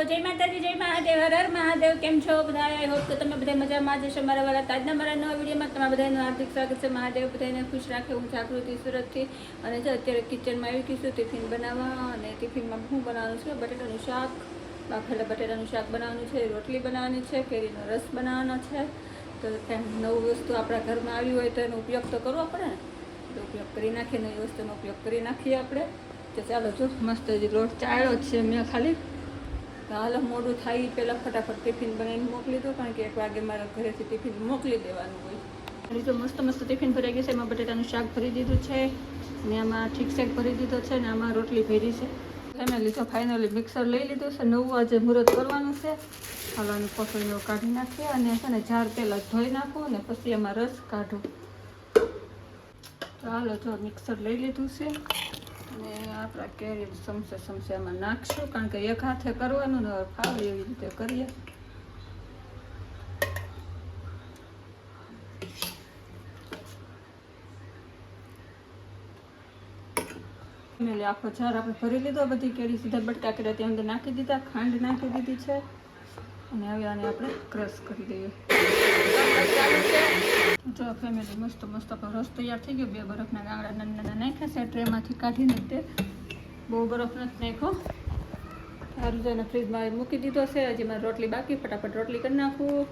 જય માતાજી, જય મહાદેવ, હર હર મહાદેવ. કેમ છો બધા? આઈ હોપ કે તમે બધા મજામાં જશો. મારા વાળા આજના મારા નવા વિડીયોમાં તમારા બધાનું હાર્દિક સ્વાગત છે. મહાદેવ બધાને ખુશ રાખે. હું જાગૃતિ સુરતથી અને જો અત્યારે કિચનમાં આવી ગઈ છું ટિફિન બનાવવા. અને ટિફિનમાં શું બનાવવાનું છે? બટેટાનું શાક, બાફેલા બટેટાનું શાક બનાવવાનું છે, રોટલી બનાવવાની છે, કેરીનો રસ બનાવવાનો છે. તો કંઈક નવું વસ્તુ આપણા ઘરમાં આવી હોય તો એનો ઉપયોગ તો કરવો પડે ને, તો ઉપયોગ કરી નાખીએ, નવી વસ્તુનો ઉપયોગ કરી નાખીએ આપણે. તો ચાલો જો મસ્ત હજી લોટ ચાળ્યો જ છે મેં ખાલી. હાલો મોડું થાય એ પહેલાં ફટાફટ ટિફિન બનાવીને મોકલી દો, કારણ કે 1 વાગે મારા ઘરેથી ટિફિન મોકલી દેવાનું હોય. અને જો મસ્ત મસ્ત ટિફિન ભરાઈ ગયું છે. એમાં બટેટાનું શાક ભરી દીધું છે, અને આમાં ઠીક શાક ભરી દીધો છે, અને આમાં રોટલી ભરી છે. ફેમિલી તો ફાઇનલી મિક્સર લઈ લીધું છે. નવું આજે મુહૂર્ત કરવાનું છે. હાલવાનું કોથળીઓ કાઢી નાખીએ અને છે ને જાર પહેલાં ધોઈ નાખું અને પછી એમાં રસ કાઢું. તો હાલો જો મિક્સર લઈ લીધું છે, અને આપણા કેરી સમસે આમાં નાખશું, કારણ કે એક હાથે કરવાનું ને ફાવે એવી રીતે કરીએ. આખો જાર આપણે ભરી લીધો. બધી કેરી સીધા બટકા કર્યા ત્યાં અંદર નાખી દીધા, ખાંડ નાખી દીધી છે, અને હવે આને આપણે ક્રશ કરી દઈએ. જો ફેમિલી મસ્ત મસ્ત આપણો રસ તૈયાર થઈ ગયો. 2 બરફના ગાંગડા નાના નાના નાખ્યા છે ટ્રેમાંથી કાઢીને. તે બહુ બરફ નથી નાખ્યો. સારું છે, એને ફ્રીજમાં મૂકી દીધો છે. હજી મારે રોટલી બાકી, ફટાફટ રોટલી કરી નાખું.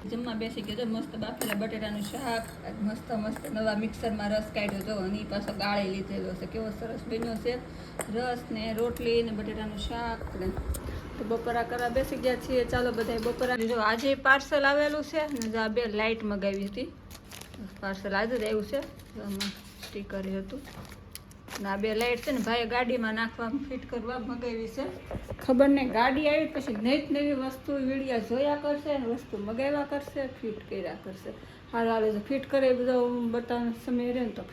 જમવા બેસી ગયો છે. મસ્ત બાફેલા બટેટાનું શાક, મસ્ત મસ્ત નવા મિક્સરમાં રસ કાઢ્યો જો, અને એ પાછો ગાળી લીધેલો છે. કેવો સરસ બન્યો છે રસ ને રોટલી ને બટેટાનું શાક ને. તો બપોરા કરવા બેસી ગયા છીએ. ચાલો બધા બપોરા. જો આજે પાર્સલ આવેલું છે, ને જો આ 2 લાઇટ મગાવી હતી. પાર્સલ આજે જ આવ્યું છે. આમાં સ્ટીકર હતું. અને આ 2 લાઇટ છે ને ભાઈએ ગાડીમાં નાખવા ફિટ કરવા મગાવી છે. ખબર નહીં, ગાડી આવી પછી નવી વસ્તુ વિડીયા જોયા કરશે, વસ્તુ મગાવ્યા કરશે, ફિટ કર્યા કરશે. હાલ હાલે જો ફિટ કરે એ બધા હું બતાવવાનો સમય રહે ને તો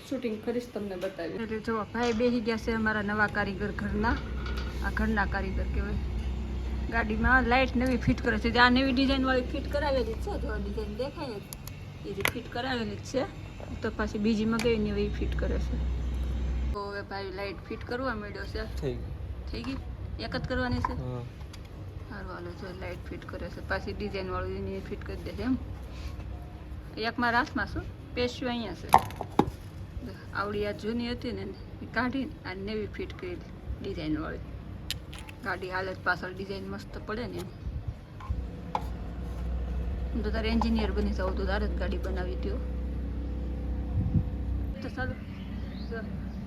શૂટિંગ કરીશ, તમને બતાવી. એટલે જો ભાઈ બેસી ગયા છે અમારા નવા કારીગર ઘરના. આ ઘરના કારીગર કહેવાય. ગાડીમાં લાઇટ નવી ફિટ કરે છે. આ નવી ડિઝાઇનવાળી ફિટ કરાવેલી જ છે. જો ડિઝાઇન દેખાય એ જે ફિટ કરાવેલી જ છે. તો પાછી બીજી મગાવીને એવી ફિટ કરે છે. તો હવે ભાઈ લાઇટ ફિટ કરવા માંડ્યો છે. થઈ ગઈ? એક જ કરવાની છે? સારું હાલો જો લાઇટ ફિટ કરે છે. પાછી ડિઝાઇનવાળું એની ફિટ કરી દે છે. એમ એક મારા હાથમાં શું પેસ્યું અહીંયા છે. આવડી આ જૂની હતી ને એ કાઢીને આ નવી ફિટ કરી ડિઝાઇનવાળી. ગાડી હાલે પાછળ ડિઝાઇન મસ્ત પડે ને એમ. હું તો તારે એન્જિનિયર બની જાઉં તો તારે જ ગાડી બનાવી દો. તો સારું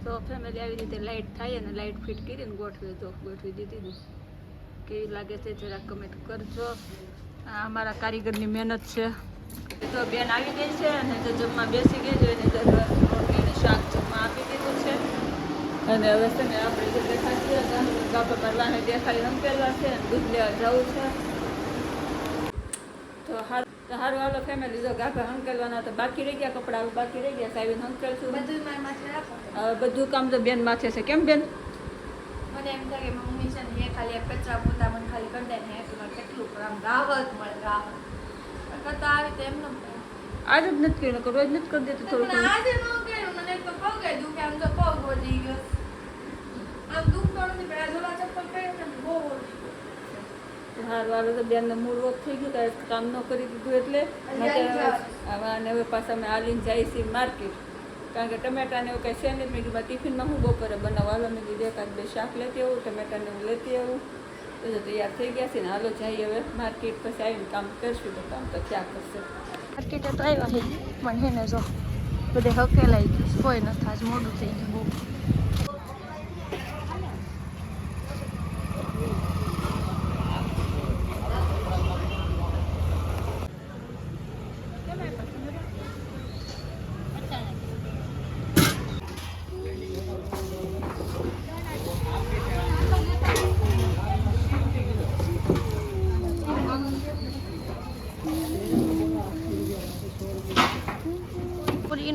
તો ફેમિલી આવી રીતે લાઇટ થાય અને લાઇટ ફિટ કરીને ગોઠવી દીધી ને. કેવી લાગે છે જરા કમેન્ટ કરજો. આ અમારા કારીગરની મહેનત છે. તો બેન આવી ગઈ છે અને જો જમવા બેસી ગઈ છે. એને રોટલીને શાક જમવા આપી દીધું છે. અને હવે છે ને આપણે જે દેખાડીએ ગાભા ભરવાને દેખાડી હંકેલવા છે, દૂધ લેવા જવું છે. તો હારું હાલો ફેમિલી જો ગાભા હંકેલવાના તો બાકી રહી ગયા, કપડાં બાકી રહી ગયા. સાહેબ હંકેલશું. બધું કામ તો બેન માથે છે. કેમ બેન? મને એમ થાય કે મમ્મી છે ને એ ખાલી કચરા પોતા મને ખાલી કરી દે ને એટલું કેટલું આમ રાહત મળે. રાહત કરતા આવી તો એમ ન આજે જ નથી કર્યું, રોજ નથી કરી દેતું થોડું. આજે ન કર્યું. મને એક તો પગ દુખે, આમ તો પગ વધી ગયો. આમ દુખતો નથી, પણ આ ઝોલા ચપ્પલ પહેરીને બહુ વધી ગયું. હારું હાલો તો બેનને મૂડ ઓફ થઈ ગયું, કાંઈ કામ ન કરી દીધું એટલે. અને હવે પાછા અમે હાલીને જઈએ છીએ માર્કેટ, કારણ કે ટમેટાને એવું કંઈ છે નહીં. મેં કીધું ટિફિનમાં હું બપોરે બનાવવા. હાલો મેં કીધું 1-2 શાક લેતી આવું, ટમેટાને હું લેતી આવું. તો તૈયાર થઈ ગયા છે ને હાલો જઈએ હવે માર્કેટ. પછી આવીને કામ કરશું. તો કામ તો ક્યાં કરશે. માર્કેટે તો આવ્યા છે પણ છે ને જો બધે હકેલાઈ ગયું. કોઈ નથી, આજ મોડું થઈ ગયું બહુ.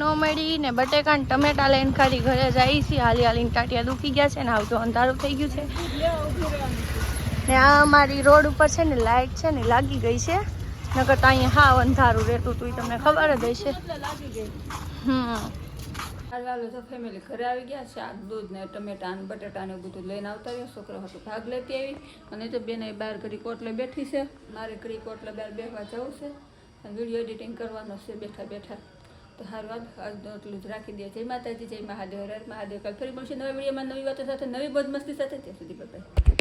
ન મળી ને બટેકા ને ટમેટા લઈને ખાલી ઘરે જાય છે. હાલીને ટાટિયા દુખી ગયા છે ને આવતો અંધારું થઈ ગયું છે. ને આ અમારી રોડ ઉપર છે ને લાઇટ છે ને લાગી ગઈ છે. નકર તો અહીંયા હાવ અંધારું રહેતું હતું, તમને ખબર જ હશે. હાલો તો ફેમિલી ઘરે આવી ગયા. શાક, દૂધ ને ટમેટા ને બટાટા ને બધું લઈને આવતા રહ્યો. છોકરા હતું ભાગ લેતી આવી. અને તો બેને બહાર ઘડી કોટલે બેઠી છે. મારે ઘડી કોટલે બહાર બેસવા જવું છે અને વિડીયો એડિટિંગ કરવાનો છે બેઠા બેઠા. તો સારું આજનું એટલું જ રાખી દે. જય માતાજી, જય મહાદેવ, હર મહાદેવ. કાલ ફરી મળશે નવા વિડીયોમાં નવી વાતો સાથે, નવી બદમસ્તી સાથે. ત્યાં સુધી બાય.